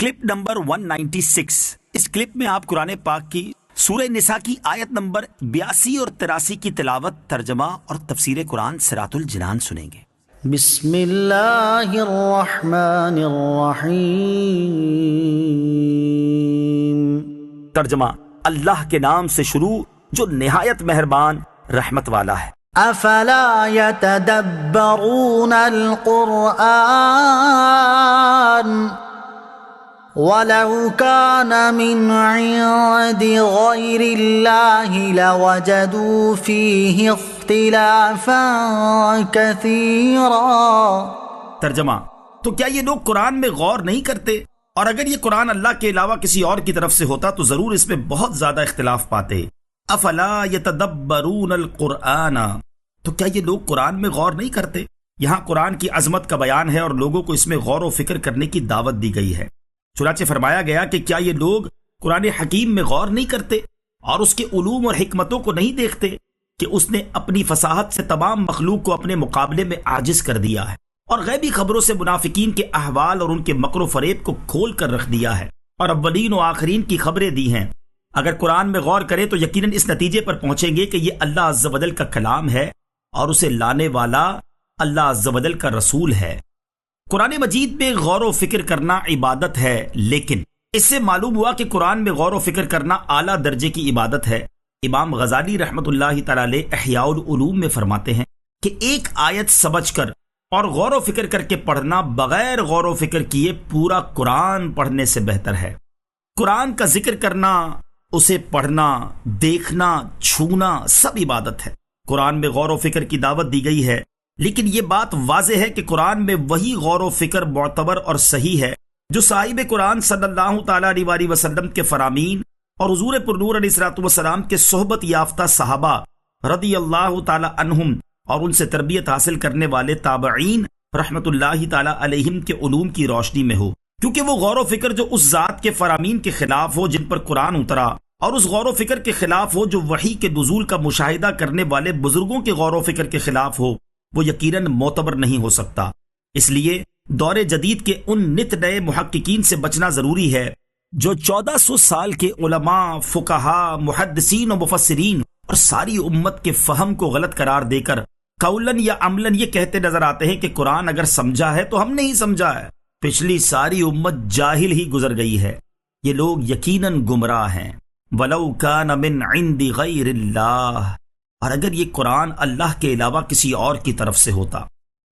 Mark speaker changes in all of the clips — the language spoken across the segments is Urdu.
Speaker 1: Clip number 196۔ اس کلپ میں آپ قرآن پاک کی سورہ نساء کی آیت نمبر 82 اور 83 کی تلاوت، ترجمہ اور تفسیر قرآن صراط الجنان سنیں گے۔
Speaker 2: بسم اللہ الرحمن الرحیم۔
Speaker 1: ترجمہ: اللہ کے نام سے شروع جو نہایت مہربان رحمت والا ہے۔
Speaker 2: افلا يتدبرون القرآن ولو كان من عند غير الله لوجدوا فيه اختلافا كثيرا۔
Speaker 3: ترجمہ: تو کیا یہ لوگ قرآن میں غور نہیں کرتے؟ اور اگر یہ قرآن اللہ کے علاوہ کسی اور کی طرف سے ہوتا تو ضرور اس میں بہت زیادہ اختلاف پاتے۔ افلا یتدبرون القرآن، تو کیا یہ لوگ قرآن میں غور نہیں کرتے؟ یہاں قرآن کی عظمت کا بیان ہے اور لوگوں کو اس میں غور و فکر کرنے کی دعوت دی گئی ہے۔ چنانچہ فرمایا گیا کہ کیا یہ لوگ قرآن حکیم میں غور نہیں کرتے اور اس کے علوم اور حکمتوں کو نہیں دیکھتے کہ اس نے اپنی فصاحت سے تمام مخلوق کو اپنے مقابلے میں عاجز کر دیا ہے، اور غیبی خبروں سے منافقین کے احوال اور ان کے مکر و فریب کو کھول کر رکھ دیا ہے، اور اولین و آخرین کی خبریں دی ہیں۔ اگر قرآن میں غور کریں تو یقیناً اس نتیجے پر پہنچیں گے کہ یہ اللہ عز و جل کا کلام ہے اور اسے لانے والا اللہ عز و جل کا رسول ہے۔ قرآن مجید میں غور و فکر کرنا عبادت ہے، لیکن اس سے معلوم ہوا کہ قرآن میں غور و فکر کرنا اعلیٰ درجے کی عبادت ہے۔ امام غزالی رحمۃ اللہ تعالی علیہ احیاء العلوم میں فرماتے ہیں کہ ایک آیت سمجھ کر اور غور و فکر کر کے پڑھنا بغیر غور و فکر کیے پورا قرآن پڑھنے سے بہتر ہے۔ قرآن کا ذکر کرنا، اسے پڑھنا، دیکھنا، چھونا سب عبادت ہے۔ قرآن میں غور و فکر کی دعوت دی گئی ہے، لیکن یہ بات واضح ہے کہ قرآن میں وہی غور و فکر معتبر اور صحیح ہے جو صاحب قرآن صلی اللہ تعالیٰ علیہ وسلم کے فرامین اور حضور پرنور علیہ الصلوۃ والسلام کے صحبت یافتہ صحابہ رضی اللہ تعالیٰ عنہم اور ان سے تربیت حاصل کرنے والے تابعین رحمت اللہ تعالیٰ علیہم کے علوم کی روشنی میں ہو، کیونکہ وہ غور و فکر جو اس ذات کے فرامین کے خلاف ہو جن پر قرآن اترا، اور اس غور و فکر کے خلاف ہو جو وحی کے نزول کا مشاہدہ کرنے والے بزرگوں کے غور و فکر کے خلاف ہو، وہ یقیناً معتبر نہیں ہو سکتا۔ اس لیے دور جدید کے ان نت نئے محققین سے بچنا ضروری ہے جو 1400 سال کے علماء، فقہا، محدثین و مفسرین اور ساری امت کے فہم کو غلط قرار دے کر قولاً یا عملاً یہ کہتے نظر آتے ہیں کہ قرآن اگر سمجھا ہے تو ہم نے ہی سمجھا ہے، پچھلی ساری امت جاہل ہی گزر گئی ہے۔ یہ لوگ یقیناً گمراہ ہیں۔ وَلَوْ كَانَ مِنْ عِنْدِ غَيْرِ اللَّهِ، اور اگر یہ قرآن اللہ کے علاوہ کسی اور کی طرف سے ہوتا۔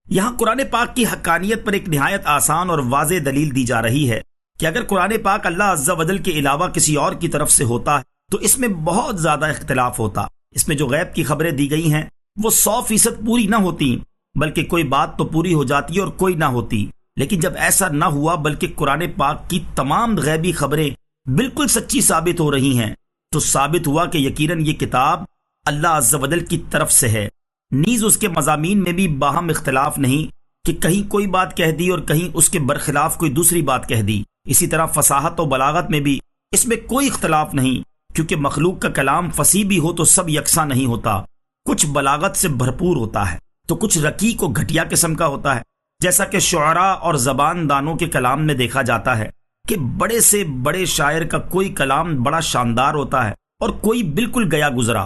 Speaker 3: یہاں قرآن پاک کی حقانیت پر ایک نہایت آسان اور واضح دلیل دی جا رہی ہے کہ اگر قرآن پاک اللہ عز و جل کے علاوہ کسی اور کی طرف سے ہوتا تو اس میں بہت زیادہ اختلاف ہوتا۔ اس میں جو غیب کی خبریں دی گئی ہیں وہ 100% پوری نہ ہوتی، بلکہ کوئی بات تو پوری ہو جاتی اور کوئی نہ ہوتی۔ لیکن جب ایسا نہ ہوا بلکہ قرآن پاک کی تمام غیبی خبریں بالکل سچی ثابت ہو رہی ہیں، تو ثابت ہوا کہ یقیناً یہ کتاب اللہ عز و جل کی طرف سے ہے۔ نیز اس کے مضامین میں بھی باہم اختلاف نہیں کہ کہیں کوئی بات کہہ دی اور کہیں اس کے برخلاف کوئی دوسری بات کہہ دی۔ اسی طرح فصاحت و بلاغت میں بھی اس میں کوئی اختلاف نہیں، کیونکہ مخلوق کا کلام فصیح بھی ہو تو سب یکساں نہیں ہوتا، کچھ بلاغت سے بھرپور ہوتا ہے تو کچھ رقیق و گھٹیا قسم کا ہوتا ہے، جیسا کہ شعراء اور زبان دانوں کے کلام میں دیکھا جاتا ہے کہ بڑے سے بڑے شاعر کا کوئی کلام بڑا شاندار ہوتا ہے اور کوئی بالکل گیا گزرا۔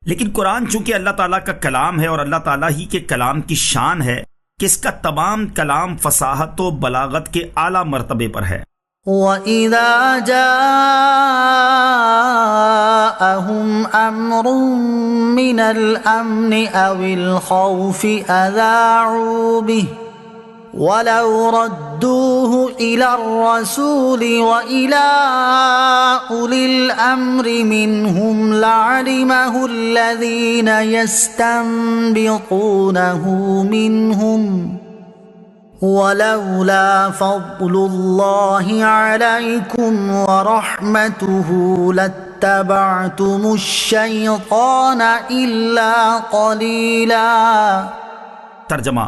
Speaker 3: لیکن قرآن چونکہ اللہ تعالیٰ کا کلام ہے اور اللہ تعالیٰ ہی کے کلام کی شان ہے کہ اس کا تمام کلام فصاحت و بلاغت کے اعلیٰ مرتبے پر ہے۔
Speaker 2: وَإِذَا جَاءَهُمْ أَمْرٌ مِّنَ الْأَمْنِ أَوِ الْخَوْفِ أَذَاعُوا بِهِ وَلَوْ رَدُّوهُ إِلَى الرَّسُولِ وَإِلَى أُولِي الْأَمْرِ مِنْهُمْ لَعَلِمَهُ الَّذِينَ يَسْتَنبِطُونَهُ مِنْهُمْ وَلَوْلَا فَضْلُ اللَّهِ عَلَيْكُمْ وَرَحْمَتُهُ لَاتَّبَعْتُمُ الشَّيْطَانَ إِلَّا قَلِيلًا۔
Speaker 3: ترجمہ: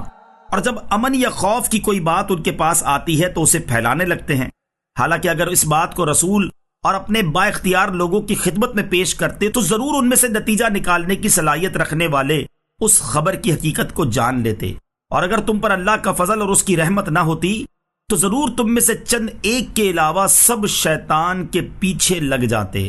Speaker 3: اور جب امن یا خوف کی کوئی بات ان کے پاس آتی ہے تو اسے پھیلانے لگتے ہیں، حالانکہ اگر اس بات کو رسول اور اپنے با اختیار لوگوں کی خدمت میں پیش کرتے تو ضرور ان میں سے نتیجہ نکالنے کی صلاحیت رکھنے والے اس خبر کی حقیقت کو جان لیتے، اور اگر تم پر اللہ کا فضل اور اس کی رحمت نہ ہوتی تو تو ضرور تم میں سے چند ایک کے علاوہ سب شیطان کے پیچھے لگ جاتے۔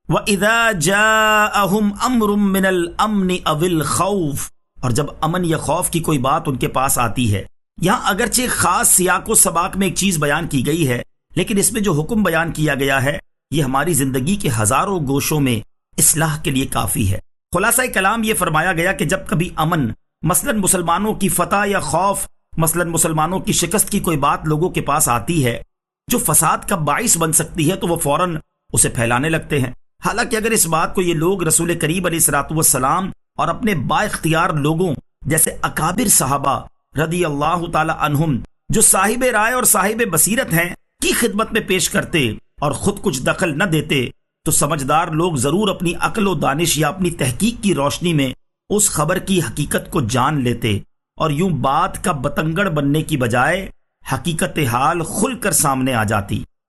Speaker 3: وَإِذَا جَاءَهُمْ أَمْرٌ مِّنَ الْأَمْنِ أَوِ الْخَوْفِ، اور جب امن یا خوف کی کوئی بات ان کے پاس آتی ہے۔ یہاں اگرچہ خاص سیاق و سباق میں ایک چیز بیان کی گئی ہے، لیکن اس میں جو حکم بیان کیا گیا ہے یہ ہماری زندگی کے ہزاروں گوشوں میں اصلاح کے لیے کافی ہے۔ خلاصہ کلام یہ فرمایا گیا کہ جب کبھی امن، مثلا مسلمانوں کی فتح، یا خوف، مثلا مسلمانوں کی شکست کی کوئی بات لوگوں کے پاس آتی ہے جو فساد کا باعث بن سکتی ہے، تو وہ فوراً اسے پھیلانے لگتے ہیں۔ حالانکہ اگر اس بات کو یہ لوگ رسول کریم علیہ الصلوۃ والسلام اور اپنے با اختیار لوگوں جیسے اکابر صحابہ رضی اللہ تعالی عنہم جو صاحب رائے اور صاحب بصیرت ہیں کی خدمت میں پیش کرتے اور خود کچھ دخل نہ دیتے، تو سمجھدار لوگ ضرور اپنی عقل و دانش یا اپنی تحقیق کی روشنی میں اس خبر کی حقیقت کو جان لیتے، اور یوں بات کا بتنگڑ بننے کی بجائے حقیقت حال کھل کر سامنے آ جاتی۔